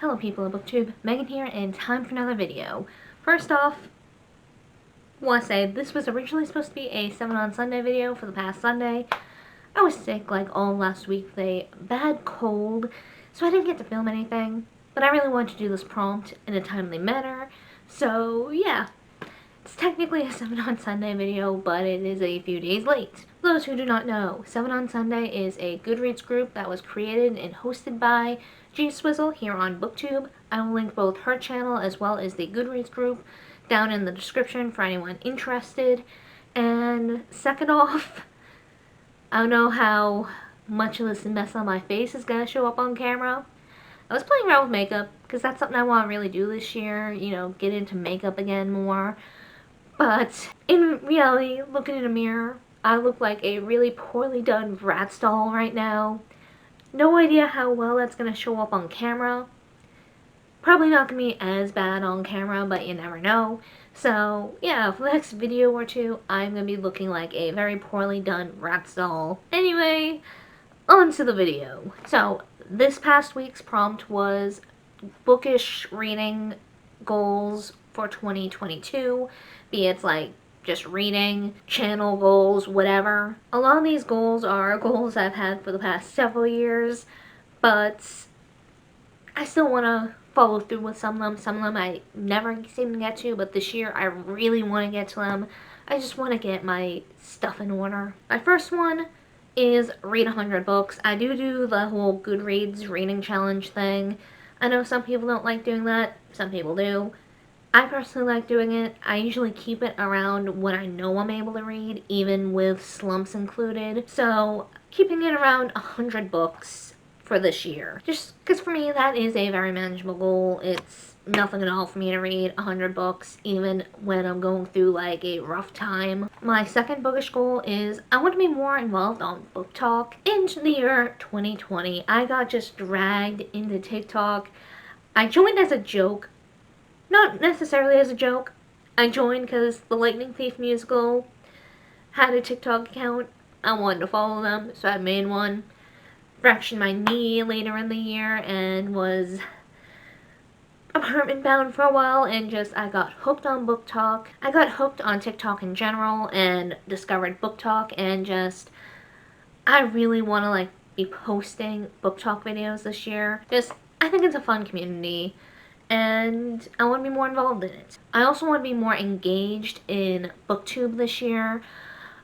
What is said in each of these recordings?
Hello people of BookTube, Megan here, and time for another video. First off, I want to say this was originally supposed to be a 7 on Sunday video for the past Sunday. I was sick like all last week with a bad cold, so I didn't get to film anything, but I really wanted to do this prompt in a timely manner, so yeah. It's technically a 7 on Sunday video, but it is a few days late. For those who do not know, 7 on Sunday is a Goodreads group that was created and hosted by G Swizzle here on BookTube. I will link both her channel as well as the Goodreads group down in the description for anyone interested. And second off, I don't know how much of this mess on my face is going to show up on camera. I was playing around with makeup because that's something I want to really do this year, you know, get into makeup again more. But in reality, looking in a mirror, I look like a really poorly done rat doll right now. No idea how well that's going to show up on camera. Probably not going to be as bad on camera, but you never know. So yeah, for the next video or two, I'm going to be looking like a very poorly done rat doll. Anyway, on to the video. So this past week's prompt was bookish reading goals for 2022, be it like just reading, channel goals, whatever. A lot of these goals are goals I've had for the past several years, but I still want to follow through with some of them. Some of them I never seem to get to, but this year I really want to get to them. I just want to get my stuff in order. My first one is read 100 books. I do the whole Goodreads reading challenge thing. I know some people don't like doing that, some people do. I personally like doing it. I usually keep it around when I know I'm able to read, even with slumps included. So, keeping it around 100 books for this year. Just because for me that is a very manageable goal. It's nothing at all for me to read 100 books, even when I'm going through like a rough time. My second bookish goal is I want to be more involved on Book Talk. In the year 2020, I got just dragged into TikTok. I joined as a joke. Not necessarily as a joke. I joined because the Lightning Thief musical had a TikTok account. I wanted to follow them, so I made one. Fractured my knee later in the year and was apartment bound for a while, and just I got hooked on Book Talk. I got hooked on TikTok in general and discovered Book Talk, and just I really want to like be posting Book Talk videos this year. Just I think it's a fun community and I want to be more involved in it. I also want to be more engaged in BookTube this year.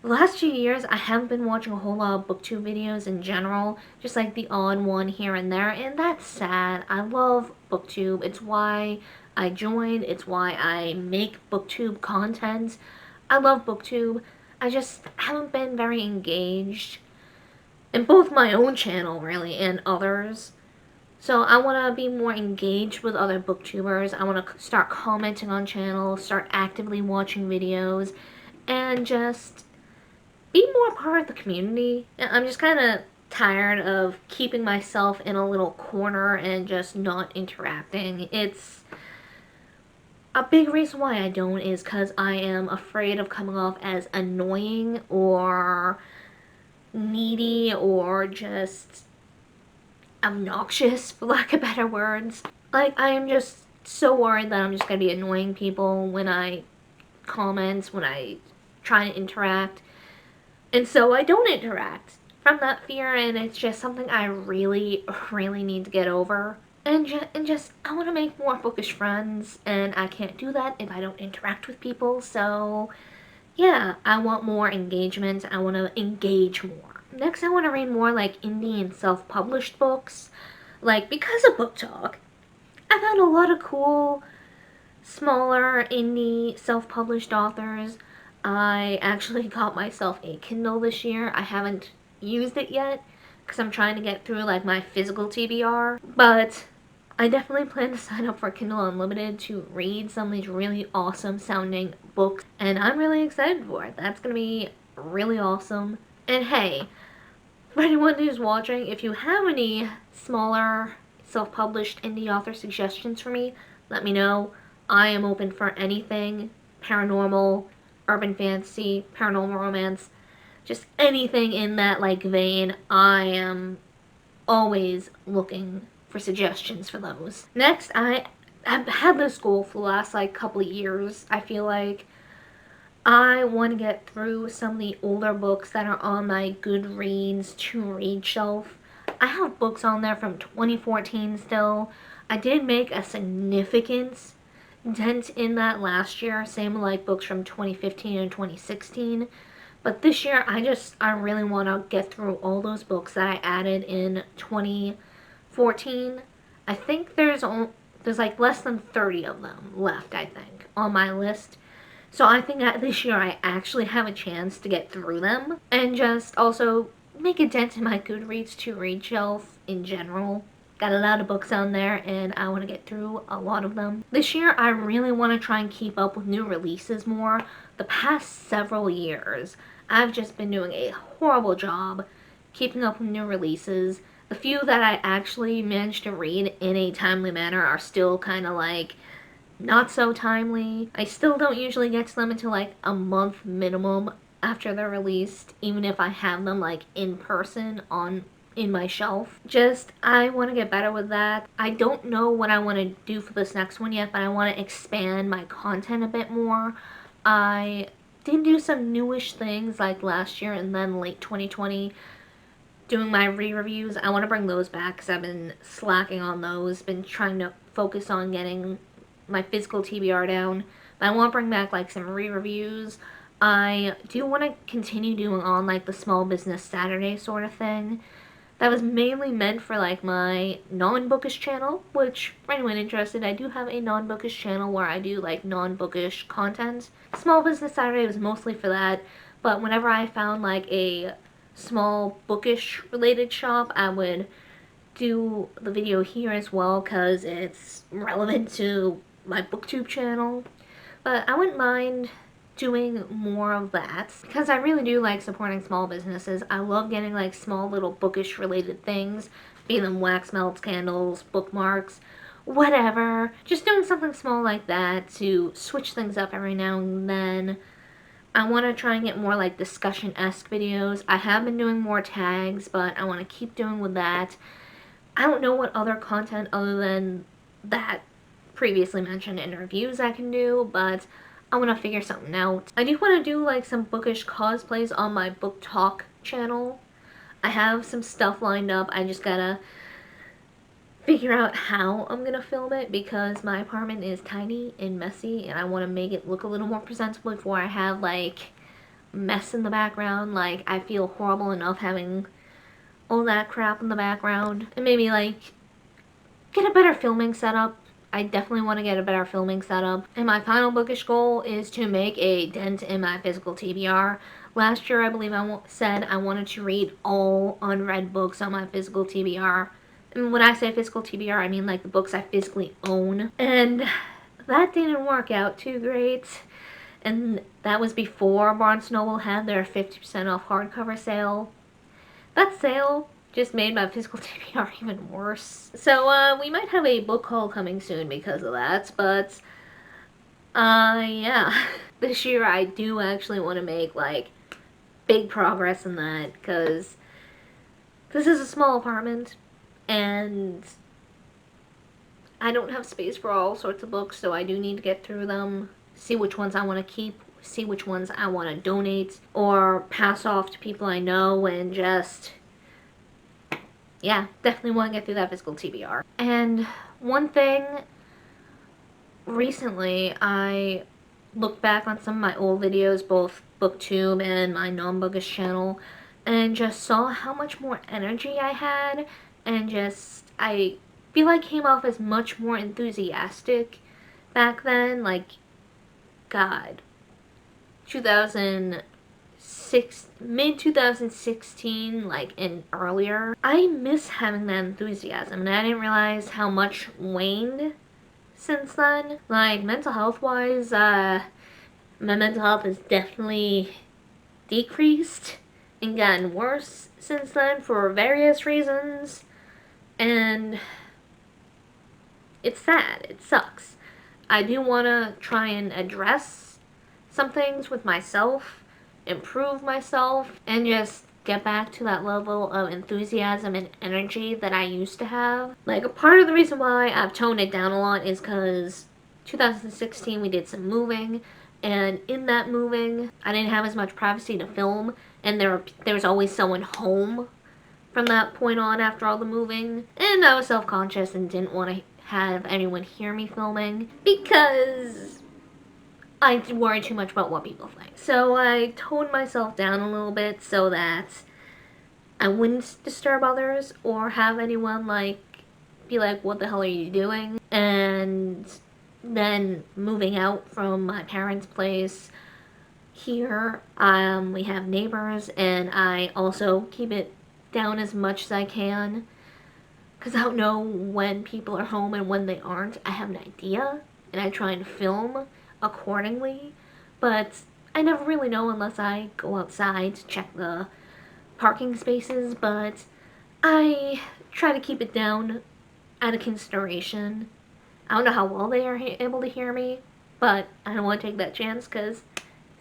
The last few years, I haven't been watching a whole lot of BookTube videos in general, just like the odd one here and there, and that's sad. I love BookTube. It's why I joined. It's why I make BookTube content. I love BookTube. I just haven't been very engaged in both my own channel, really, and others. So I want to be more engaged with other booktubers. I want to start commenting on channels, start actively watching videos, and just be more part of the community. I'm just kind of tired of keeping myself in a little corner and just not interacting. It's a big reason why I don't is because I am afraid of coming off as annoying or needy or just obnoxious, for lack of better words. Like, I am just so worried that I'm just gonna be annoying people when I comment, when I try to interact. And so I don't interact from that fear, and it's just something I really need to get over. And just I want to make more bookish friends, and I can't do that if I don't interact with people. So yeah, I want more engagement. I want to engage more. Next, I want to read more like indie and self-published books. Like, because of Book Talk, I found a lot of cool, smaller, indie, self-published authors. I actually got myself a Kindle this year. I haven't used it yet because I'm trying to get through like my physical TBR. But I definitely plan to sign up for Kindle Unlimited to read some of these really awesome sounding books. And I'm really excited for it. That's going to be really awesome. And hey, for anyone who's watching, if you have any smaller self-published indie author suggestions for me, let me know. I am open for anything paranormal, urban fantasy, paranormal romance, just anything in that like vein. I am always looking for suggestions for those. Next, I've had this goal for the last like couple of years. I feel like I want to get through some of the older books that are on my Goodreads to read shelf. I have books on there from 2014 still. I did make a significant dent in that last year. Same like books from 2015 and 2016. But this year, I really want to get through all those books that I added in 2014. I think there's like less than 30 of them left, I think, on my list. So I think that this year I actually have a chance to get through them and just also make a dent in my Goodreads to read shelf in general. Got a lot of books on there and I want to get through a lot of them. This year I really want to try and keep up with new releases more. The past several years I've just been doing a horrible job keeping up with new releases. The few that I actually managed to read in a timely manner are still kind of like not so timely. I still don't usually get to them until like a month minimum after they're released, even if I have them like in person in my shelf. Just, I want to get better with that. I don't know what I want to do for this next one yet, but I want to expand my content a bit more. I did do some newish things like last year and then late 2020 doing my re-reviews. I want to bring those back because I've been slacking on those, been trying to focus on getting my physical TBR down. But I want to bring back like some re-reviews. I do want to continue doing on like the Small Business Saturday sort of thing. That was mainly meant for like my non-bookish channel, which for anyone interested, I do have a non-bookish channel where I do like non-bookish content. Small Business Saturday was mostly for that, but whenever I found like a small bookish related shop, I would do the video here as well because it's relevant to my booktube channel. But I wouldn't mind doing more of that because I really do like supporting small businesses. I love getting like small little bookish related things, be them wax melts, candles, bookmarks, whatever. Just doing something small like that to switch things up every now and then. I want to try and get more like discussion-esque videos. I have been doing more tags, but I want to keep doing with that. I don't know what other content other than that previously mentioned in reviews I can do, but I want to figure something out. I do want to do like some bookish cosplays on my book talk channel. I have some stuff lined up. I just gotta figure out how I'm gonna film it because my apartment is tiny and messy and I want to make it look a little more presentable before I have like mess in the background. Like, I feel horrible enough having all that crap in the background. And maybe like get a better filming setup. I definitely want to get a better filming setup. And my final bookish goal is to make a dent in my physical TBR. Last year I believe I said I wanted to read all unread books on my physical TBR. And when I say physical TBR, I mean like the books I physically own. And that didn't work out too great. And that was before Barnes & Noble had their 50% off hardcover sale. That sale just made my physical TBR even worse. So, we might have a book haul coming soon because of that, but, yeah. This year I do actually want to make, like, big progress in that, because this is a small apartment, and I don't have space for all sorts of books, so I do need to get through them, see which ones I want to keep, see which ones I want to donate, or pass off to people I know, and just, yeah, definitely want to get through that physical TBR. And one thing, recently I looked back on some of my old videos, both booktube and my non-bookish channel, and just saw how much more energy I had, and just, I feel I came off as much more enthusiastic back then. Like, God, mid-2016, like, and earlier. I miss having that enthusiasm, and I didn't realize how much waned since then. Like, mental health-wise, my mental health has definitely decreased and gotten worse since then for various reasons, and it's sad. It sucks. I do want to try and address some things with myself, improve myself, and just get back to that level of enthusiasm and energy that I used to have. Like, a part of the reason why I've toned it down a lot is because 2016 we did some moving, and in that moving I didn't have as much privacy to film, and there was always someone home from that point on after all the moving, and I was self-conscious and didn't want to have anyone hear me filming because I worry too much about what people think. So I toned myself down a little bit so that I wouldn't disturb others or have anyone be like, what the hell are you doing? And then moving out from my parents' place here, we have neighbors, and I also keep it down as much as I can because I don't know when people are home and when they aren't. I have an idea, and I try and film accordingly, but I never really know unless I go outside to check the parking spaces, but I try to keep it down out of consideration. I don't know how well they are able to hear me, but I don't want to take that chance because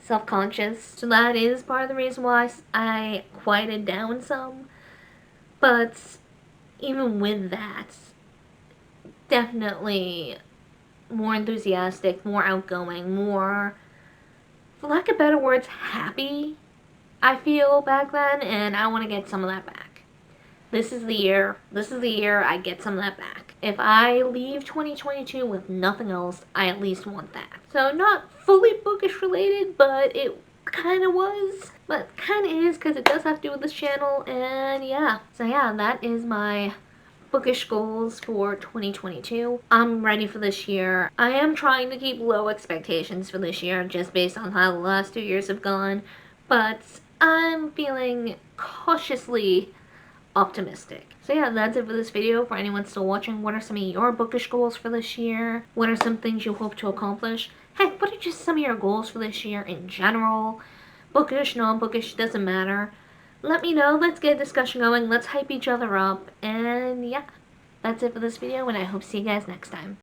self-conscious. So that is part of the reason why I quieted down some, but even with that, definitely more enthusiastic, more outgoing, more, for lack of better words, happy, I feel back then, and I want to get some of that back. This is the year I get some of that back. If I leave 2022 with nothing else, I at least want that. So not fully bookish related, but it kind of was. But kind of is because it does have to do with this channel, and yeah. So yeah, that is my bookish goals for 2022. I'm ready for this year. I am trying to keep low expectations for this year just based on how the last 2 years have gone, but I'm feeling cautiously optimistic. So yeah, that's it for this video. For anyone still watching, what are some of your bookish goals for this year? What are some things you hope to accomplish? Heck, what are just some of your goals for this year in general? Bookish, non-bookish, doesn't matter. Let me know. Let's get a discussion going. Let's hype each other up. And yeah, that's it for this video, and I hope to see you guys next time.